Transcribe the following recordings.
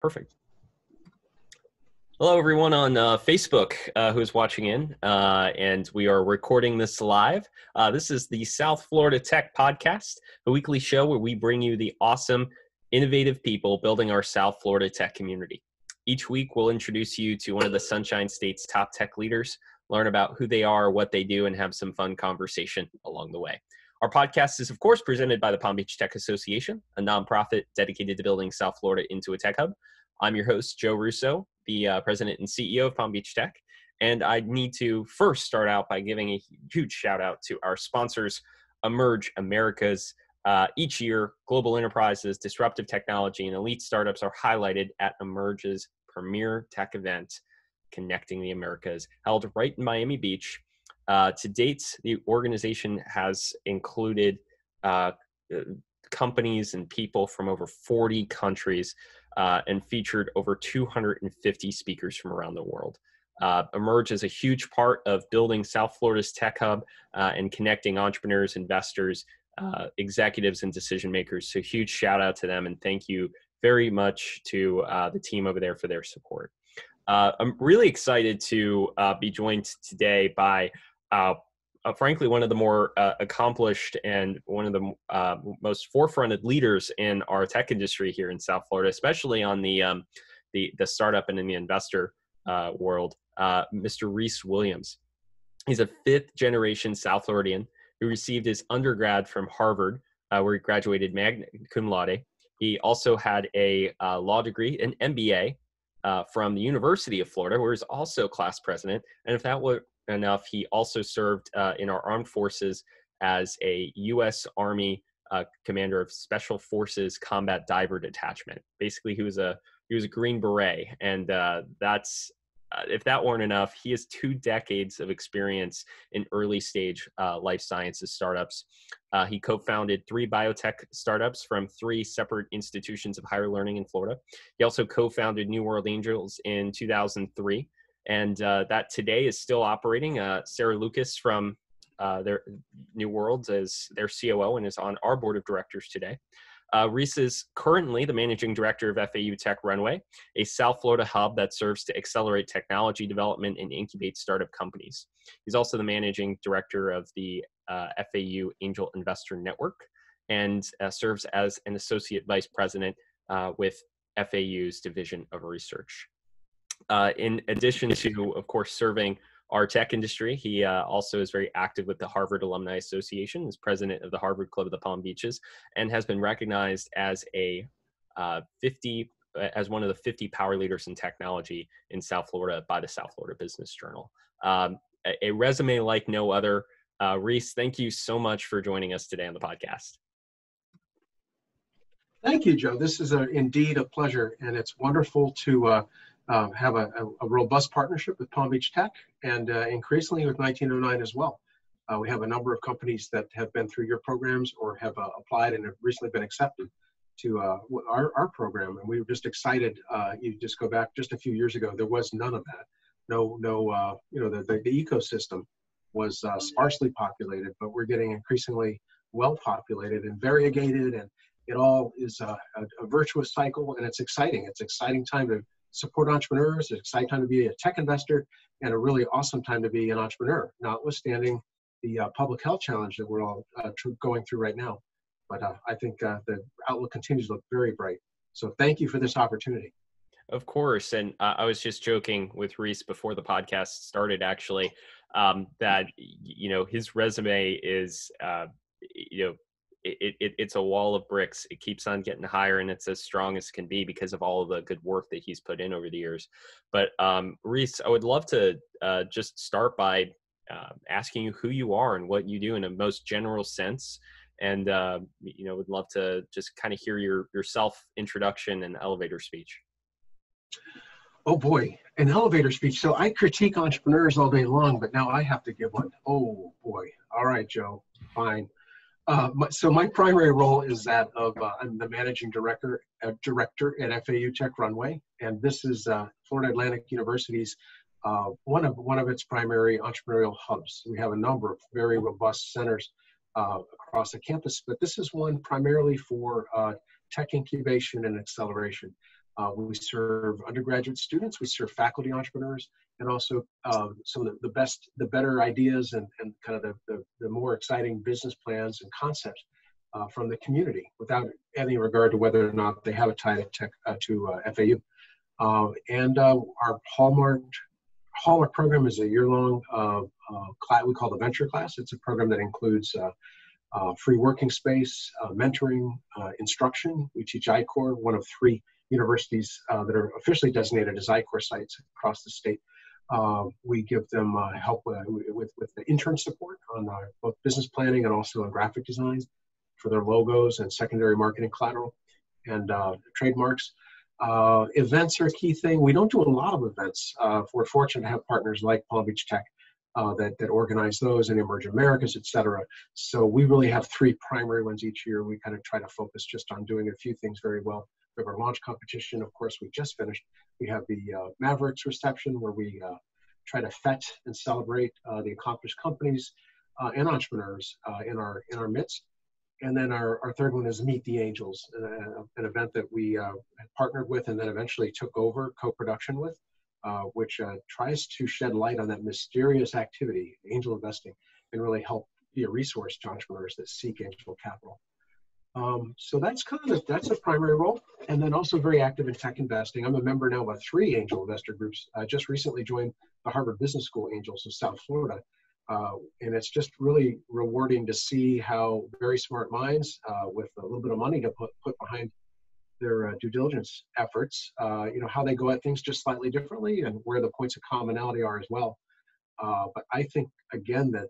Perfect. Hello, everyone on Facebook who's watching in, and we are recording this live. This is the South Florida Tech Podcast, a weekly show where we bring you the awesome, innovative people building our South Florida tech community. Each week, we'll introduce you to one of the Sunshine State's top tech leaders, learn about who they are, what they do, and have some fun conversation along the way. Our podcast is, of course, presented by the Palm Beach Tech Association, a nonprofit dedicated to building South Florida into a tech hub. I'm your host, Joe Russo, the president and CEO of Palm Beach Tech. And I need to first start out by giving a huge shout out to our sponsors, Emerge Americas. Each year, global enterprises, disruptive technology, and elite startups are highlighted at Emerge's premier tech event, Connecting the Americas, held right in Miami Beach. To date, the organization has included companies and people from over 40 countries and featured over 250 speakers from around the world. Emerge is a huge part of building South Florida's tech hub and connecting entrepreneurs, investors, executives, and decision makers. So huge shout out to them, and thank you very much to the team over there for their support. I'm really excited to be joined today by frankly, one of the more accomplished and one of the most forefronted leaders in our tech industry here in South Florida, especially on the startup and in the investor world, Mr. Rhys Williams. He's a fifth-generation South Floridian who received his undergrad from Harvard, where he graduated magna cum laude. He also had a law degree, an MBA, from the University of Florida, where he's also class president. And if that were enough, he also served in our armed forces as a U.S. Army commander of Special Forces Combat Diver Detachment. Basically, he was a Green Beret, and that's if that weren't enough, he has 2 decades of experience in early stage life sciences startups. He co-founded 3 biotech startups from 3 separate institutions of higher learning in Florida. He also co-founded New World Angels in 2003. And that today is still operating. Sarah Lucas from their New Worlds is their COO and is on our board of directors today. Rhys is currently the managing director of FAU Tech Runway, a South Florida hub that serves to accelerate technology development and incubate startup companies. He's also the managing director of the FAU Angel Investor Network and serves as an associate vice president with FAU's Division of Research. In addition to, of course, serving our tech industry, he also is very active with the Harvard Alumni Association, is president of the Harvard Club of the Palm Beaches, and has been recognized as as one of the 50 power leaders in technology in South Florida by the South Florida Business Journal. A resume like no other. Rhys, thank you so much for joining us today on the podcast. Thank you, Joe. This is indeed a pleasure, and it's wonderful to have a robust partnership with Palm Beach Tech and increasingly with 1909 as well. We have a number of companies that have been through your programs or have applied and have recently been accepted to our program, and we were just excited. You just go back just a few years ago, there was none of that. The ecosystem was sparsely populated, but we're getting increasingly well populated and variegated, and it all is a virtuous cycle, and it's exciting. It's an exciting time to support entrepreneurs. It's an exciting time to be a tech investor, and a really awesome time to be an entrepreneur, notwithstanding the public health challenge that we're all going through right now. But I think the outlook continues to look very bright. So thank you for this opportunity. Of course. And I was just joking with Rhys before the podcast started, actually, that, his resume is, it's a wall of bricks. It keeps on getting higher, and it's as strong as it can be because of all of the good work that he's put in over the years. But Rhys, I would love to just start by asking you who you are and what you do in a most general sense. And, would love to just kind of hear your self-introduction and elevator speech. Oh boy, an elevator speech. So I critique entrepreneurs all day long, but now I have to give one. Oh boy. All right, Joe, fine. So my primary role is that of, I'm the managing director at FAU Tech Runway, and this is Florida Atlantic University's one of its primary entrepreneurial hubs. We have a number of very robust centers across the campus, but this is one primarily for tech incubation and acceleration. We serve undergraduate students, we serve faculty entrepreneurs, and also some of the better ideas and kind of the more exciting business plans and concepts from the community, without any regard to whether or not they have a tie to FAU. Our Hallmark program is a year-long class we call the Venture Class. It's a program that includes free working space, mentoring, instruction. We teach I-Corps, one of 3 universities that are officially designated as I-Corps sites across the state. We give them help with the intern support on both business planning and also on graphic design for their logos and secondary marketing collateral and trademarks. Events are a key thing. We don't do a lot of events. We're fortunate to have partners like Palm Beach Tech that organize those in Emerging Americas, et cetera. So we really have 3 primary ones each year. We kind of try to focus just on doing a few things very well. We have our launch competition, of course, we just finished. We have the Mavericks reception, where we try to fet and celebrate the accomplished companies and entrepreneurs in our midst. And then our third one is Meet the Angels, an event that we partnered with and then eventually took over co-production with, which tries to shed light on that mysterious activity, angel investing, and really help be a resource to entrepreneurs that seek angel capital. So that's that's a primary role. And then also very active in tech investing. I'm a member now of 3 angel investor groups. I just recently joined the Harvard Business School Angels of South Florida. And it's just really rewarding to see how very smart minds with a little bit of money to put behind their due diligence efforts, how they go at things just slightly differently and where the points of commonality are as well. But I think, again, that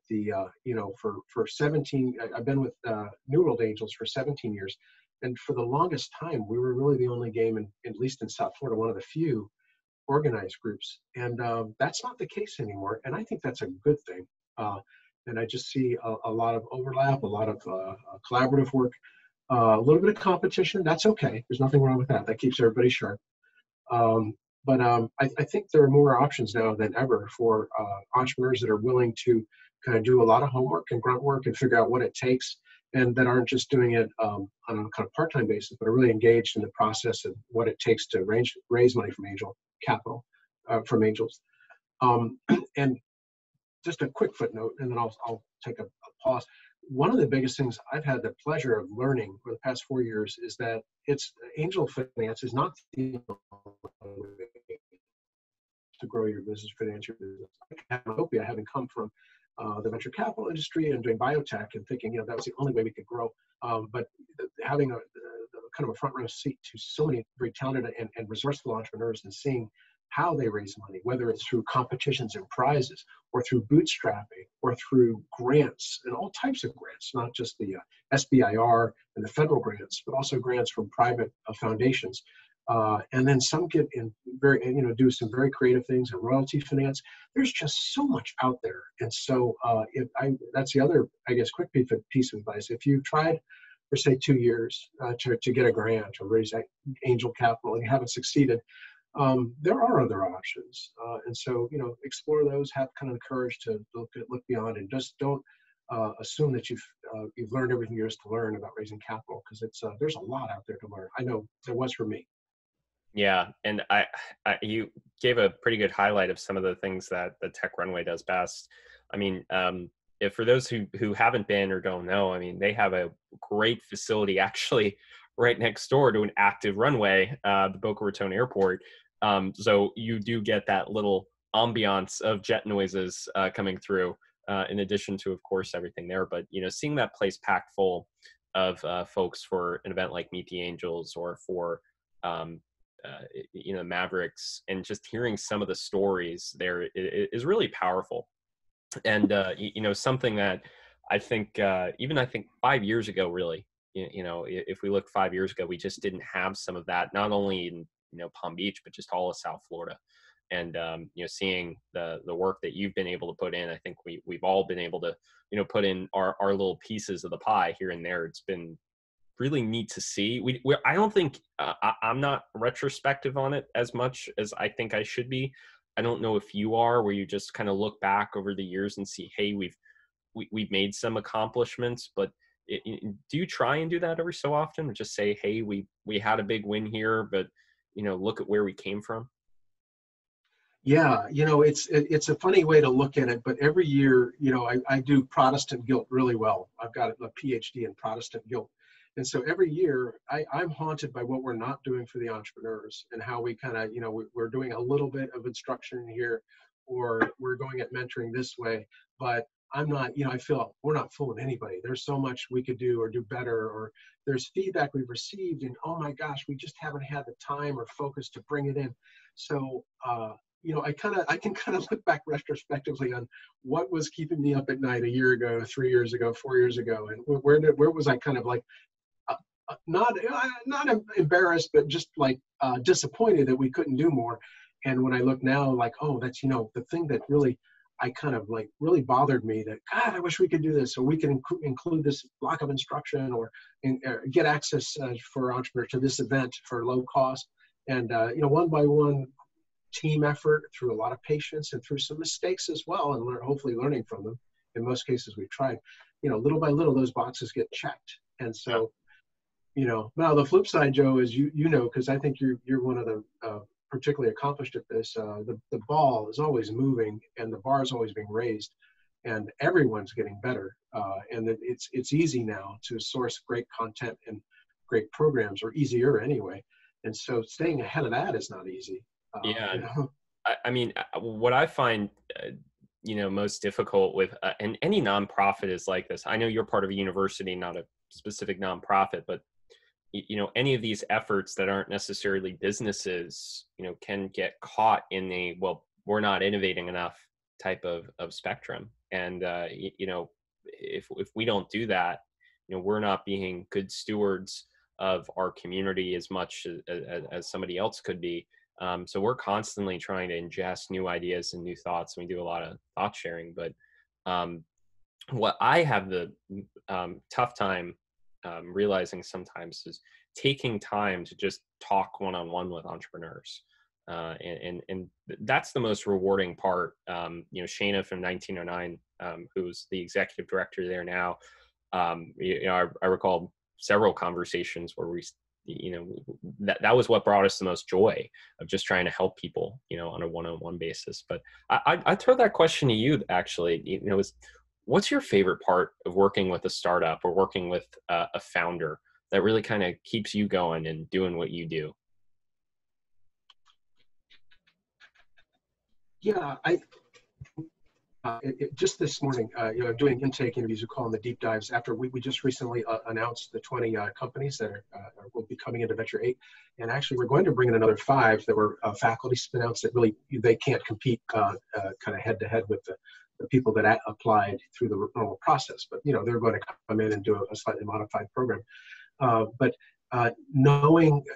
for 17, I've been with New World Angels for 17 years. And for the longest time, we were really the only game, at least in South Florida, one of the few organized groups. And that's not the case anymore. And I think that's a good thing. And I just see a lot of overlap, a lot of collaborative work, a little bit of competition. That's okay. There's nothing wrong with that. That keeps everybody sharp. But I think there are more options now than ever for entrepreneurs that are willing to kind of do a lot of homework and grunt work and figure out what it takes, and that aren't just doing it on a kind of part-time basis, but are really engaged in the process of what it takes to raise money from angel capital, from angels. And just a quick footnote, and then I'll take a pause. One of the biggest things I've had the pleasure of learning for the past 4 years is that angel finance is not the only way to grow your business, finance your business. I having come from the venture capital industry and doing biotech and thinking, that was the only way we could grow. But having a kind of a front row seat to so many very talented and resourceful entrepreneurs and seeing how they raise money, whether it's through competitions and prizes or through bootstrapping or through grants and all types of grants, not just the SBIR and the federal grants, but also grants from private foundations. And then some get in do some very creative things in royalty finance. There's just so much out there. And so that's the other, I guess, quick piece of advice. If you've tried for say 2 years to get a grant or raise angel capital and you haven't succeeded, there are other options. And so, explore those, have kind of the courage to look beyond, and just don't assume that you've learned everything there is to learn about raising capital, because there's a lot out there to learn. I know there was for me. Yeah, and you gave a pretty good highlight of some of the things that the Tech Runway does best. I mean, if for those who haven't been or don't know, I mean, they have a great facility actually right next door to an active runway, the Boca Raton Airport. So you do get that little ambiance of jet noises coming through, in addition to, of course, everything there. But, seeing that place packed full of folks for an event like Meet the Angels or for Mavericks, and just hearing some of the stories there is really powerful. And something that I think even 5 years ago, really, if we look 5 years ago, we just didn't have some of that, not only in Palm Beach, but just all of South Florida. And seeing the work that you've been able to put in, I think we've all been able to put in our little pieces of the pie here and there. It's been really neat to see. I don't think I'm not retrospective on it as much as I think I should be. I don't know if you are, where you just kind of look back over the years and see, hey, we've made some accomplishments. But do you try and do that every so often, or just say, hey, we had a big win here, but look at where we came from? Yeah, it's a funny way to look at it, but every year, I do Protestant guilt really well. I've got a PhD in Protestant guilt. And so every year I'm haunted by what we're not doing for the entrepreneurs and how we kind of, we're doing a little bit of instruction here, or we're going at mentoring this way, but I'm not, I feel we're not fooling anybody. There's so much we could do or do better, or there's feedback we've received and, oh my gosh, we just haven't had the time or focus to bring it in. So, I can kind of look back retrospectively on what was keeping me up at night a year ago, 3 years ago, 4 years ago, and where was I kind of like not embarrassed, but just like disappointed that we couldn't do more. And when I look now, like, oh, that's the thing that really I kind of like really bothered me, that God, I wish we could do this, or we can include this block of instruction, or get access for entrepreneurs to this event for low cost, and one by one, team effort through a lot of patience and through some mistakes as well, and hopefully learning from them. In most cases we've tried, little by little, those boxes get checked. And so, now the flip side, Joe, is because I think you're one of the particularly accomplished at this, the ball is always moving and the bar is always being raised, and everyone's getting better, and that it's easy now to source great content and great programs, or easier anyway. And so staying ahead of that is not easy. Yeah. I mean, what I find, most difficult with, and any nonprofit is like this. I know you're part of a university, not a specific nonprofit, but, any of these efforts that aren't necessarily businesses, can get caught in the, well, we're not innovating enough type of spectrum. And, if we don't do that, we're not being good stewards of our community as much as somebody else could be. So we're constantly trying to ingest new ideas and new thoughts. And we do a lot of thought sharing, but what I have the tough time realizing sometimes is taking time to just talk one-on-one with entrepreneurs. And that's the most rewarding part. Shana from 1909, who's the executive director there now, I recall several conversations where that was what brought us the most joy, of just trying to help people, on a one-on-one basis. But I throw that question to you, actually, what's your favorite part of working with a startup or working with a founder that really kind of keeps you going and doing what you do? Yeah, just this morning, doing intake interviews, we call them the deep dives, after we just recently announced the 20 companies that will be coming into Venture 8. And actually, we're going to bring in another 5 that were faculty spin-outs that really, they can't compete kind of head-to-head with the people that applied through the normal process. But, they're going to come in and do a slightly modified program. But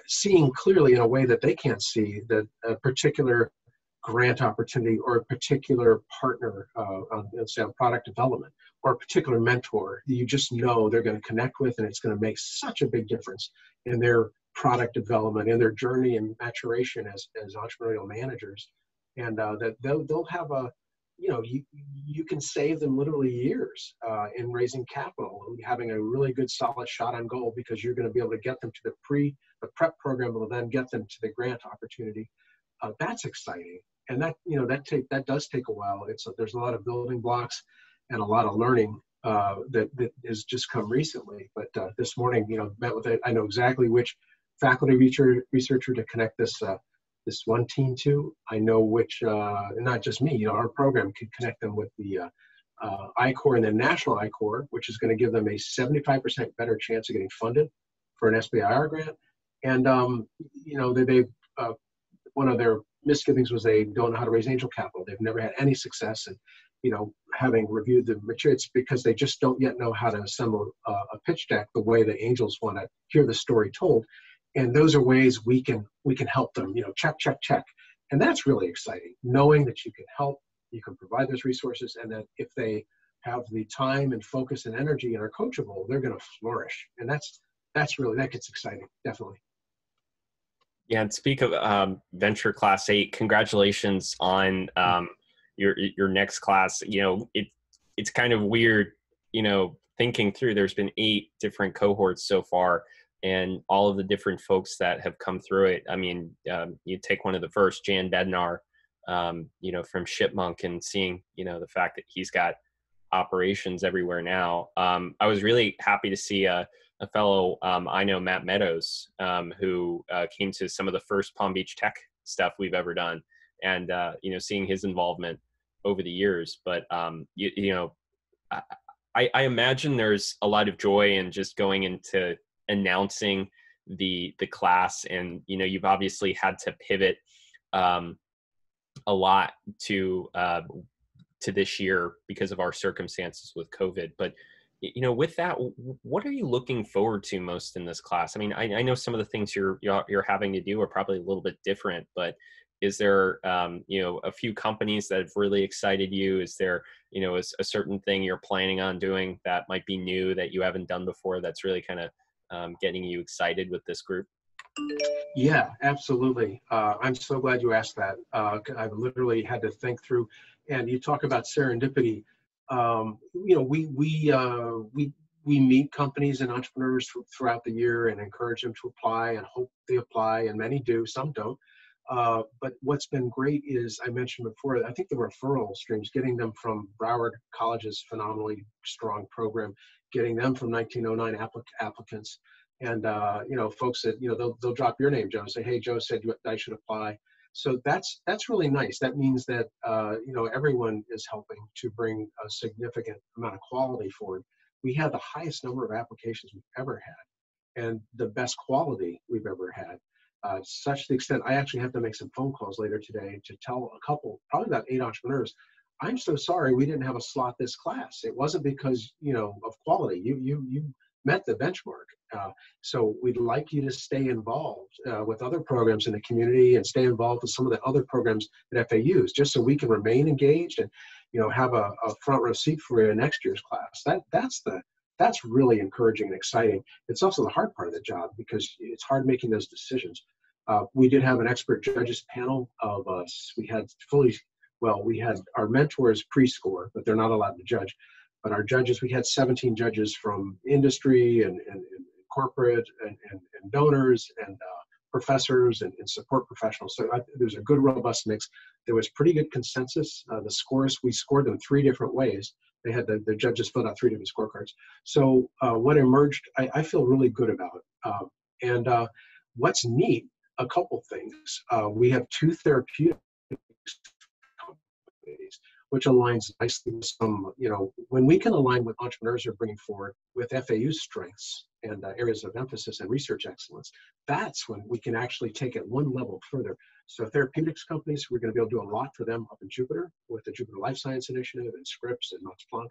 seeing clearly in a way that they can't see, that a particular grant opportunity or a particular partner on, let's say, on product development, or a particular mentor you just know they're going to connect with, and it's going to make such a big difference in their product development, in their journey and maturation as entrepreneurial managers. And that they'll have you can save them literally years in raising capital, having a really good solid shot on goal, because you're going to be able to get them to the prep program, will then get them to the grant opportunity. That's exciting. And that does take a while. There's a lot of building blocks and a lot of learning that has just come recently. But this morning, met with it. I know exactly which faculty researcher to connect this one team to. I know which, not just me, our program could connect them with the I-Corps and the National I-Corps, which is going to give them a 75% better chance of getting funded for an SBIR grant. And, one of their misgivings was they don't know how to raise angel capital. They've never had any success. And, having reviewed the material, it's because they just don't yet know how to assemble a pitch deck the way the angels want to hear the story told. And those are ways we can help them, check. And that's really exciting, knowing that you can help, you can provide those resources, and that if they have the time and focus and energy and are coachable, they're going to flourish. And that gets exciting, definitely. Yeah, and speak of Venture Class 8, congratulations on your next class. It's kind of weird, thinking through. There's been 8 different cohorts so far, and all of the different folks that have come through it. I mean, you take one of the first, Jan Bednar, from Shipmonk, and seeing, the fact that he's got operations everywhere now. I was really happy to see a fellow, I know, Matt Meadows, who came to some of the first Palm Beach Tech stuff we've ever done, and seeing his involvement over the years. But I imagine there's a lot of joy in just going into announcing the class, and you've obviously had to pivot a lot to this year because of our circumstances with COVID. But with that, what are you looking forward to most in this class? I mean, I know some of the things you're having to do are probably a little bit different, but is there a few companies that have really excited you? Is there a certain thing you're planning on doing that might be new that you haven't done before that's really kind of getting you excited with this group? Yeah, absolutely. I'm so glad you asked that. I've literally had to think through, and you talk about serendipity. We meet companies and entrepreneurs throughout the year and encourage them to apply and hope they apply, and many do, some don't. But what's been great is, I mentioned before, I think the referral streams, getting them from Broward College's phenomenally strong program, getting them from 1909 applicants. And folks that they'll drop your name, Joe, and say, "Hey, Joe said I should apply." So that's really nice. That means that everyone is helping to bring a significant amount of quality forward. We had the highest number of applications we've ever had, and the best quality we've ever had. Such to the extent I actually have to make some phone calls later today to tell a couple, probably about 8 entrepreneurs, "I'm so sorry we didn't have a slot this class. It wasn't because of quality. You met the benchmark. So we'd like you to stay involved with other programs in the community and stay involved with some of the other programs at FAUs, just so we can remain engaged and have a front row seat for you in next year's class." That's really encouraging and exciting. It's also the hard part of the job, because it's hard making those decisions. We did have an expert judges panel of us. We had our mentors pre-score, but they're not allowed to judge. But our judges, we had 17 judges from industry and corporate and donors and professors and support professionals. So there's a good, robust mix. There was pretty good consensus. The scores, we scored them 3 different ways. They had the judges filled out 3 different scorecards. So what emerged, I feel really good about. And what's neat, a couple things. We have 2 therapeutics companies, which aligns nicely with some, when we can align with entrepreneurs who are bringing forward with FAU's strengths and areas of emphasis and research excellence, that's when we can actually take it one level further. So therapeutics companies, we're going to be able to do a lot for them up in Jupiter with the Jupiter Life Science Initiative and Scripps and Max Planck.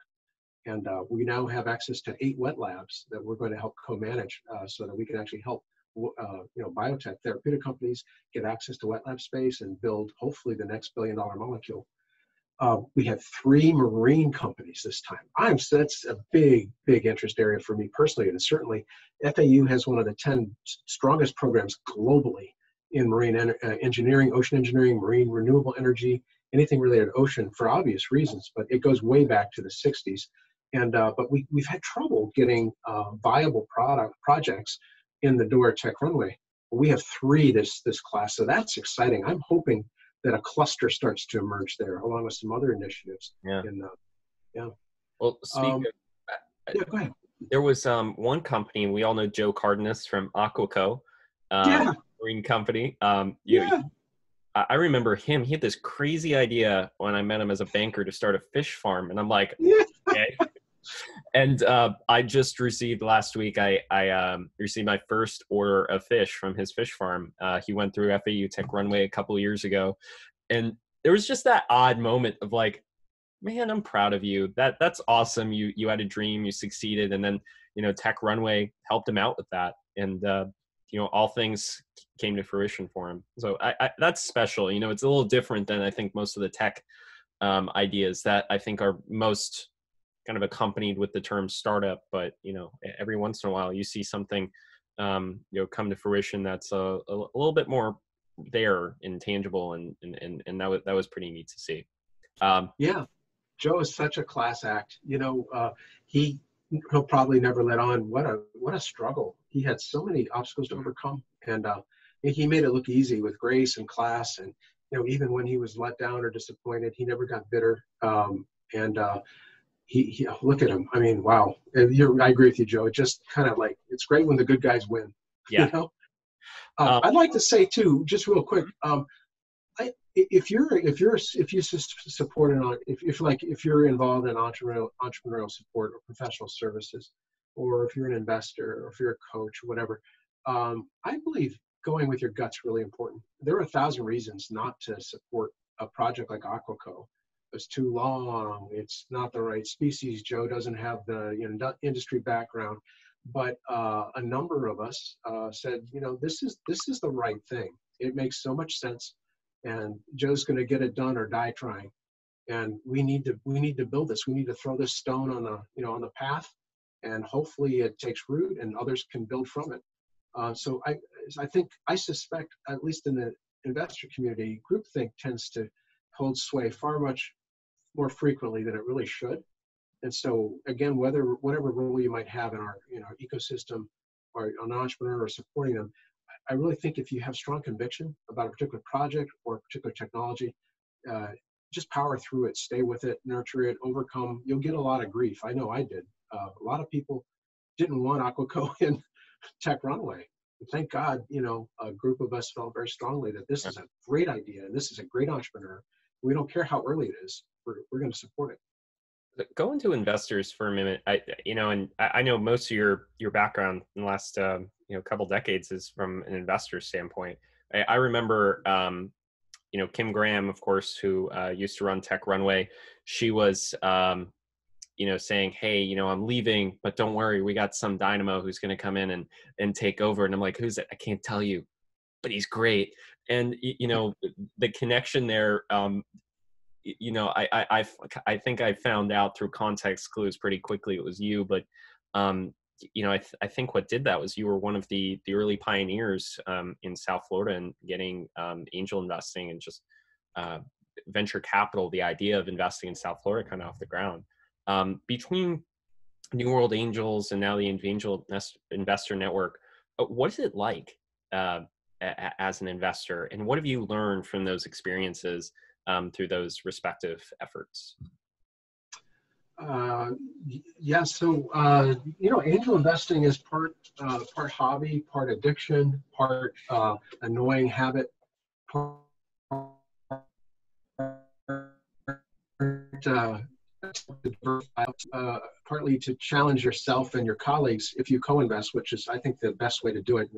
And we now have access to 8 wet labs that we're going to help co-manage so that we can actually help biotech therapeutic companies get access to wet lab space and build hopefully the next billion-dollar molecule. We had 3 marine companies this time. That's a big interest area for me personally, and certainly FAU has one of the 10 strongest programs globally in marine engineering, ocean engineering, marine renewable energy, anything related to ocean, for obvious reasons, but it goes way back to the 60s. And but we've had trouble getting viable projects in the door at Tech Runway. We have 3 this class, so that's exciting. I'm hoping that a cluster starts to emerge there, along with some other initiatives. Yeah. Yeah. Well, speaking yeah, go ahead. There was one company, we all know Joe Cardenas from Aquaco, marine company. I remember him. He had this crazy idea when I met him as a banker to start a fish farm, and I'm like, okay. And I just received last week, I received my first order of fish from his fish farm. He went through FAU Tech Runway a couple of years ago. And there was just that odd moment of like, man, I'm proud of you. That's awesome. You had a dream, you succeeded. And then, Tech Runway helped him out with that. And, all things came to fruition for him. So that's special. It's a little different than I think most of the tech ideas that I think are most kind of accompanied with the term startup, but every once in a while you see something come to fruition that's a little bit more there and tangible, and that was pretty neat to see. Yeah, Joe is such a class act. He he'll probably never let on. What a struggle. He had so many obstacles to overcome, and he made it look easy with grace and class. And even when he was let down or disappointed, he never got bitter. And he look at him. I mean, wow. I agree with you, Joe. It just kind of like, it's great when the good guys win. Yeah. I'd like to say too, just real quick. If you're involved in entrepreneurial support or professional services, or if you're an investor, or if you're a coach, or whatever, I believe going with your gut's really important. There are 1,000 reasons not to support a project like Aquaco. It's too long. It's not the right species. Joe doesn't have the industry background, but a number of us said, this is the right thing. It makes so much sense, and Joe's going to get it done or die trying. And we need to build this. We need to throw this stone on the path, and hopefully it takes root and others can build from it. So I suspect, at least in the investor community, groupthink tends to hold sway far much more frequently than it really should. And so again, whatever role you might have in our ecosystem, or an entrepreneur or supporting them, I really think if you have strong conviction about a particular project or a particular technology, just power through it, stay with it, nurture it, overcome. You'll get a lot of grief. I know I did. A lot of people didn't want Aquaco in Tech Runway. And thank God, a group of us felt very strongly that this is a great idea and this is a great entrepreneur. We don't care how early it is. We're going to support it. Go into investors for a minute. I know most of your background in the last couple decades is from an investor standpoint. I remember Kim Graham, of course, who used to run Tech Runway. She was saying, hey, I'm leaving, but don't worry, we got some dynamo who's going to come in and take over. And I'm like, who's it? I can't tell you, but he's great. And the connection there. I think I found out through context clues pretty quickly it was you, but I think what did that was you were one of the early pioneers in South Florida and getting angel investing and just venture capital, the idea of investing in South Florida, kind of off the ground. Between New World Angels and now the Angel Investor Network, what is it like as an investor, and what have you learned from those experiences through those respective efforts? Yeah, so angel investing is part hobby, part addiction, part annoying habit, part partly to challenge yourself and your colleagues if you co-invest, which is, I think, the best way to do it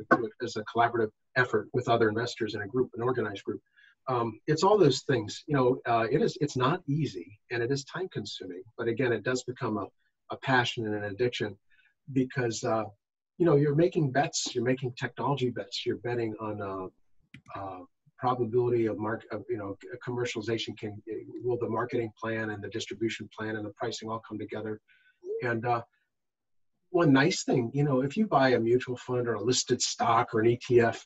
as a collaborative effort with other investors in a group, an organized group. It's all those things. It's not easy, and it is time consuming, but again, it does become a passion and an addiction because you're making bets, you're making technology bets, you're betting on probability of commercialization. Will the marketing plan and the distribution plan and the pricing all come together? And one nice thing, if you buy a mutual fund or a listed stock or an ETF,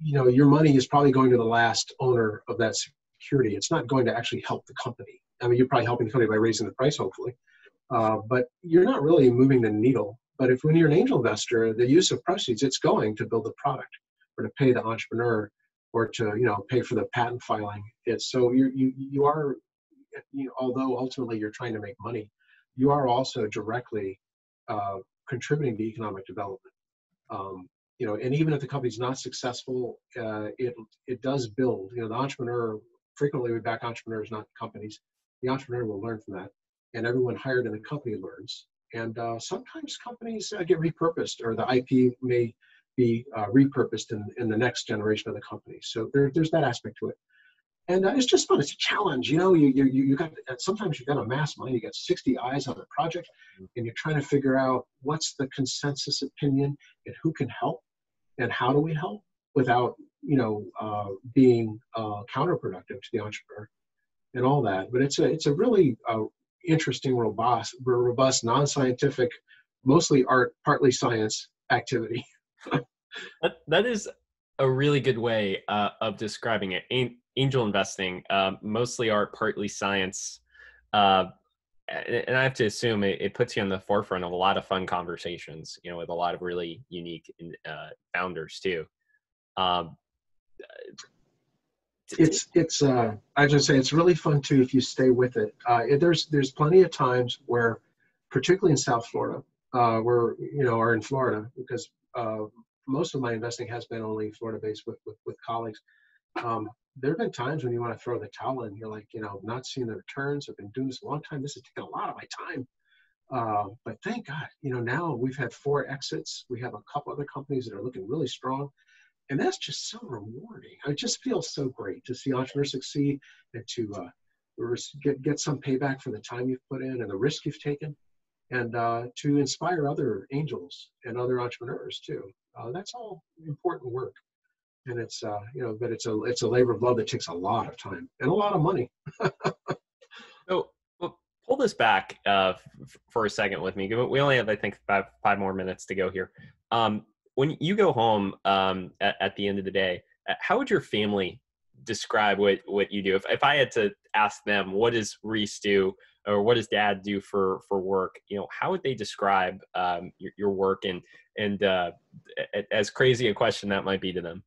your money is probably going to the last owner of that security. It's not going to actually help the company. I mean, you're probably helping the company by raising the price, hopefully, but you're not really moving the needle. But when you're an angel investor, the use of proceeds, it's going to build a product or to pay the entrepreneur or to, pay for the patent filing. So you are, although ultimately you're trying to make money, you are also directly contributing to economic development. And even if the company's not successful, it does build. The entrepreneur, frequently we back entrepreneurs, not companies. The entrepreneur will learn from that, and everyone hired in the company learns. And sometimes companies get repurposed, or the IP may be repurposed in the next generation of the company. So there's that aspect to it. And it's just fun. It's a challenge. You got, sometimes you got to amass money. You got 60 eyes on a project, and you're trying to figure out what's the consensus opinion and who can help and how do we help without, being counterproductive to the entrepreneur and all that. But it's a really interesting, robust, non-scientific, mostly art, partly science activity. That is a really good way of describing it. Angel investing, mostly art, partly science. and I have to assume it puts you on the forefront of a lot of fun conversations, with a lot of really unique founders too. Um, I just say it's really fun too if you stay with it. There's plenty of times where, particularly in South Florida, or in Florida, because most of my investing has been only Florida based with colleagues. There have been times when you want to throw the towel in. You're like, not seeing the returns. I've been doing this a long time. This has taken a lot of my time. But thank God, now we've had 4 exits. We have a couple other companies that are looking really strong. And that's just so rewarding. It just feels so great to see entrepreneurs succeed and to get some payback for the time you've put in and the risk you've taken, and to inspire other angels and other entrepreneurs too. That's all important work. And it's, but it's a labor of love that takes a lot of time and a lot of money. So well, pull this back for a second with me. We only have, I think, five more minutes to go here. When you go home at the end of the day, how would your family describe what you do? If I had to ask them, what does Rhys do, or what does Dad do for work? How would they describe your work, and as crazy a question that might be to them?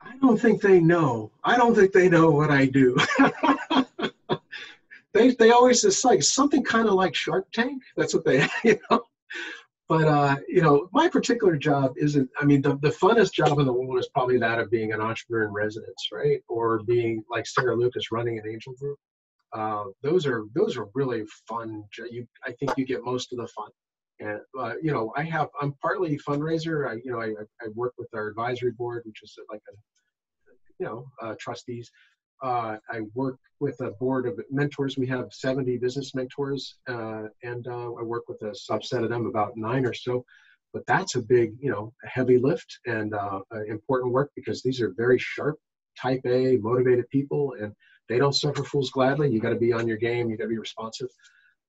I don't think they know. I don't think they know what I do. They always, it's like something kind of like Shark Tank. That's what they, But, my particular job isn't, the funnest job in the world is probably that of being an entrepreneur in residence, right? Or being like Sarah Lucas running an angel group. Those are really fun. I think you get most of the fun. And, I'm partly fundraiser. I work with our advisory board, which is like trustees. I work with a board of mentors. We have 70 business mentors, and I work with a subset of them, about 9 or so. But that's a big, heavy lift and important work, because these are very sharp, type A, motivated people, and they don't suffer fools gladly. You got to be on your game. You got to be responsive.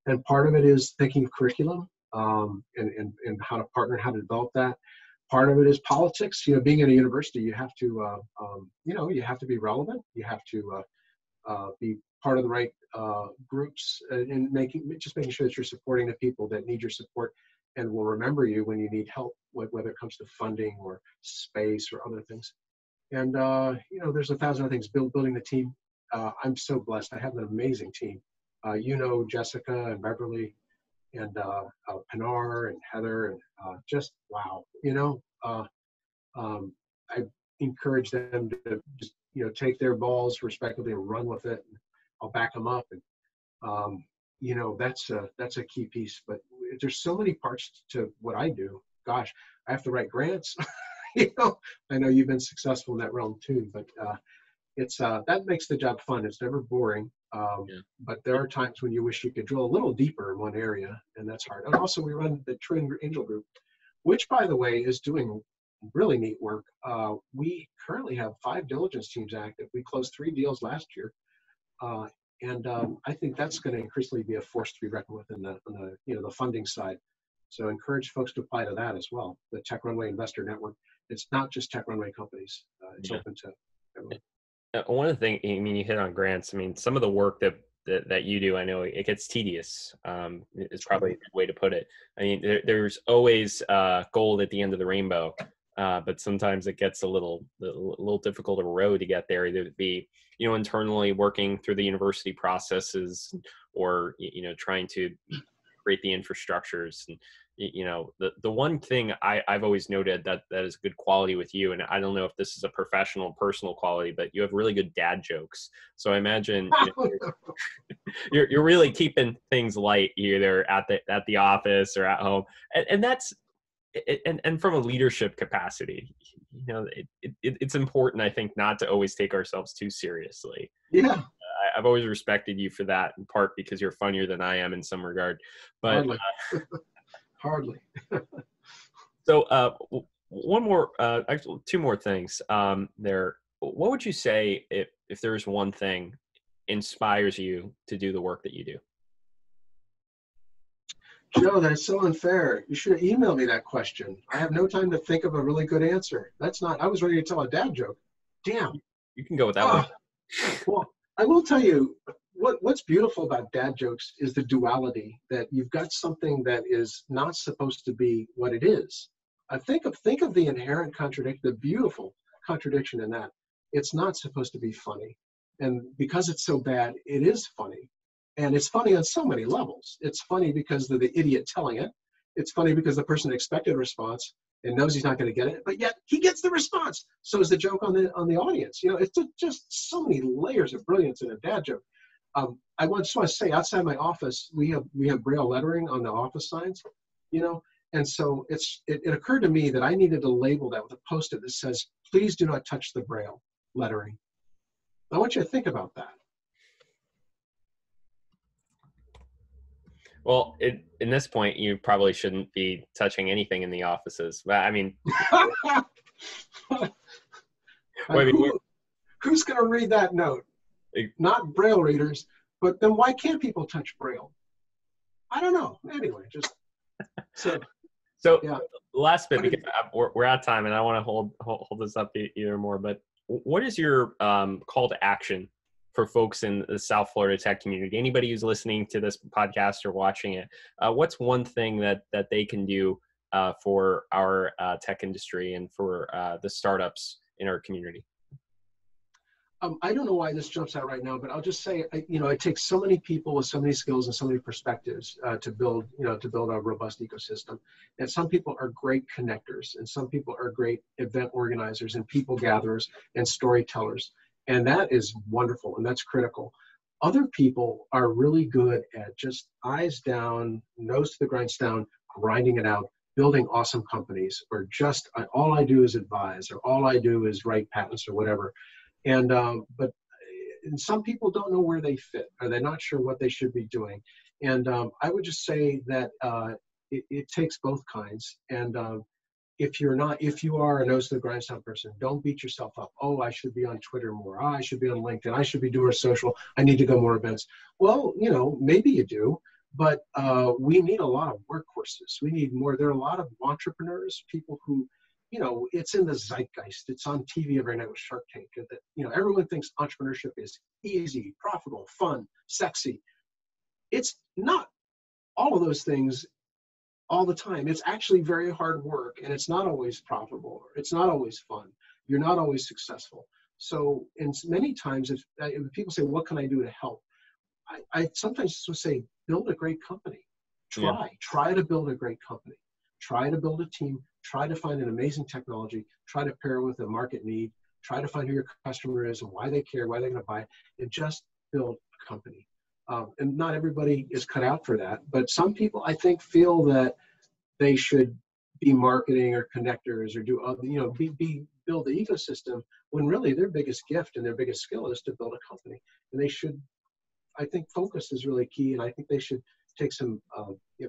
And part of it is thinking of curriculum and how to partner, how to develop that. Part of it is politics. Being at a university, you have to, you have to be relevant. You have to be part of the right groups, and making sure that you're supporting the people that need your support and will remember you when you need help, whether it comes to funding or space or other things. And there's 1,000 other things. Building the team. I'm so blessed. I have an amazing team. Jessica and Beverly, and Pinar and Heather, and just wow. I encourage them to just take their balls respectively and run with it. And I'll back them up, and that's a key piece. But there's so many parts to what I do. Gosh, I have to write grants. I know you've been successful in that realm too, but it's that makes the job fun. It's never boring. But there are times when you wish you could drill a little deeper in one area, and that's hard. And also, we run the True Angel Group, which, by the way, is doing really neat work. We currently have 5 diligence teams active. We closed 3 deals last year, and I think that's going to increasingly be a force to be reckoned with on the funding side. So, encourage folks to apply to that as well. The Tech Runway Investor Network. It's not just Tech Runway companies. It's open to everyone. One of the things, you hit on grants. Some of the work that you do, I know it gets tedious. Is probably a good way to put it. There's always gold at the end of the rainbow, but sometimes it gets a little difficult of a road to get there. Either to be, internally working through the university processes, or trying to create the infrastructures. And the one thing I've always noted that is good quality with you, and I don't know if this is a professional, personal quality, but you have really good dad jokes. So I imagine you're really keeping things light, either at the office or at home, and that's and from a leadership capacity, it's important, I think, not to always take ourselves too seriously. Yeah. I've always respected you for that, in part because you're funnier than I am in some regard. But Hardly. So one more, actually 2 more things there. What would you say if there's one thing inspires you to do the work that you do? Joe, that's so unfair. You should have emailed me that question. I have no time to think of a really good answer. I was ready to tell a dad joke. Damn. You can go with that one. Well, I will tell you, what's beautiful about dad jokes is the duality, that you've got something that is not supposed to be what it is. Think of the inherent contradiction, the beautiful contradiction in that. It's not supposed to be funny, and because it's so bad, it is funny, and it's funny on so many levels. It's funny because of the idiot telling it. It's funny because the person expected a response and knows he's not going to get it, but yet he gets the response. So is the joke on the audience. You know, it's just so many layers of brilliance in a dad joke. I just want to say, outside my office, we have Braille lettering on the office signs, you know, and so it occurred to me that I needed to label that with a Post-it that says, "Please do not touch the Braille lettering." I want you to think about that. Well, in this point, you probably shouldn't be touching anything in the offices. But I mean, who's going to read that note? Not Braille readers, but then why can't people touch Braille? I don't know. Anyway, just so yeah. Last bit, because we're out of time, and I want to hold this up either more. But what is your call to action for folks in the South Florida tech community? Anybody who's listening to this podcast or watching it, what's one thing that they can do for our tech industry and for the startups in our community? I don't know why this jumps out right now, but I'll just say, it takes so many people with so many skills and so many perspectives to build a robust ecosystem. And some people are great connectors, and some people are great event organizers and people gatherers and storytellers. And that is wonderful, and that's critical. Other people are really good at just eyes down, nose to the grindstone, grinding it out, building awesome companies, or just all I do is advise, or all I do is write patents or whatever. And some people don't know where they fit, or they're not sure what they should be doing. And I would just say that it takes both kinds. And if you are a nose to the grindstone person, don't beat yourself up. Oh, I should be on Twitter more. Oh, I should be on LinkedIn. I should be doing social. I need to go more events. Well, maybe you do, but we need a lot of workhorses. We need more. There are a lot of entrepreneurs, people who, it's in the zeitgeist. It's on TV every night with Shark Tank. That, everyone thinks entrepreneurship is easy, profitable, fun, sexy. It's not all of those things all the time. It's actually very hard work, and it's not always profitable. It's not always fun. You're not always successful. So, and many times if people say, what can I do to help? I sometimes just say, build a great company. Try to build a great company. Try to build a team. Try to find an amazing technology. Try to pair with a market need. Try to find who your customer is and why they care, why they're going to buy it, and just build a company. And not everybody is cut out for that, but some people, I think, feel that they should be marketing or connectors or do other, build the ecosystem, when really their biggest gift and their biggest skill is to build a company. And they should, I think, focus is really key, and I think they should take some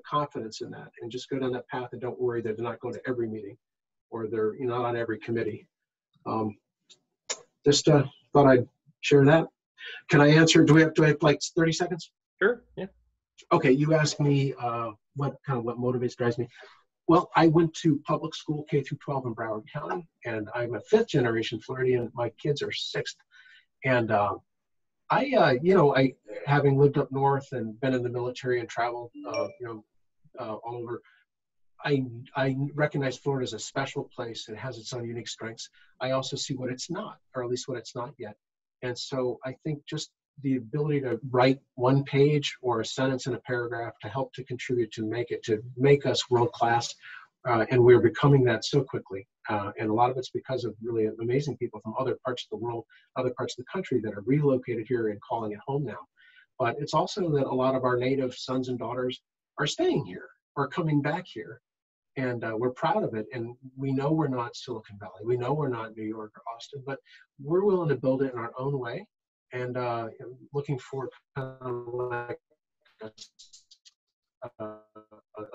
confidence in that and just go down that path, and don't worry that they're not going to every meeting or they're not on every committee. Just thought I'd share that. Can I answer? Do I have like 30 seconds? Sure. Yeah. Okay. You asked me what motivates, drives me. Well, I went to public school K through 12 in Broward County, and I'm a 5th generation Floridian. My kids are 6th, and I having lived up north and been in the military and traveled, all over, I recognize Florida as a special place. It has its own unique strengths. I also see what it's not, or at least what it's not yet. And so I think just the ability to write one page or a sentence in a paragraph to help to contribute to make us world class. And we're becoming that so quickly. And a lot of it's because of really amazing people from other parts of the world, other parts of the country that are relocated here and calling it home now. But it's also that a lot of our native sons and daughters are staying here or coming back here. And we're proud of it. And we know we're not Silicon Valley. We know we're not New York or Austin, but we're willing to build it in our own way. And looking for kind of like a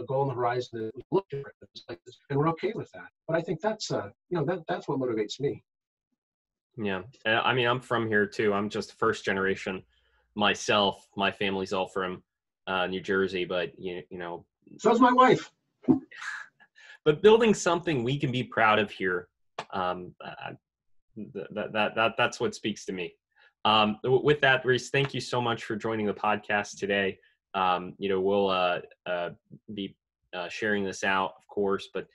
goal on the horizon that look different, like this, and we're okay with that. But I think that's that's what motivates me. Yeah, I mean, I'm from here too. I'm just first generation myself. My family's all from New Jersey, but so's my wife. But building something we can be proud of here, that's what speaks to me. With that, Rhys, thank you so much for joining the podcast today. We'll be sharing this out, of course, but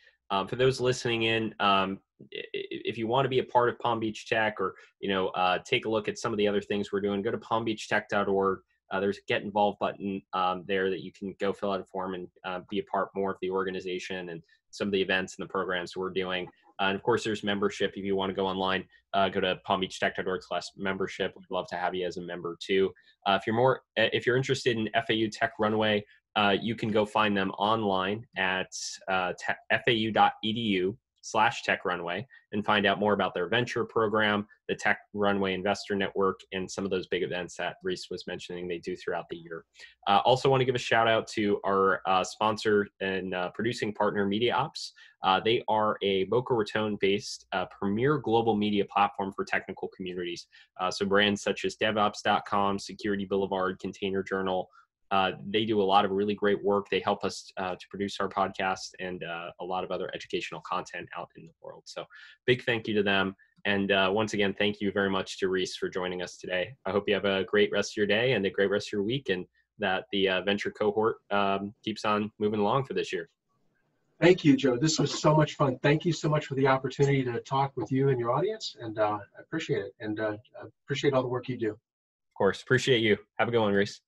for those listening in, if you want to be a part of Palm Beach Tech, or take a look at some of the other things we're doing, go to palmbeachtech.org. There's a Get Involved button there that you can go fill out a form and be a part more of the organization and some of the events and the programs we're doing. And of course, there's membership. If you want to go online, go to palmbeachtech.org/membership. We'd love to have you as a member too. If you're interested in FAU Tech Runway, you can go find them online at fau.edu/Tech Runway and find out more about their venture program, the Tech Runway Investor Network, and some of those big events that Rhys was mentioning they do throughout the year. Also want to give a shout out to our sponsor and producing partner, Media Ops. They are a Boca Raton-based premier global media platform for technical communities. So brands such as DevOps.com, Security Boulevard, Container Journal, they do a lot of really great work. They help us to produce our podcast and a lot of other educational content out in the world. So big thank you to them. And once again, thank you very much to Rhys for joining us today. I hope you have a great rest of your day and a great rest of your week, and that the venture cohort keeps on moving along for this year. Thank you, Joe. This was so much fun. Thank you so much for the opportunity to talk with you and your audience, and I appreciate it, and appreciate all the work you do. Of course. Appreciate you. Have a good one, Rhys.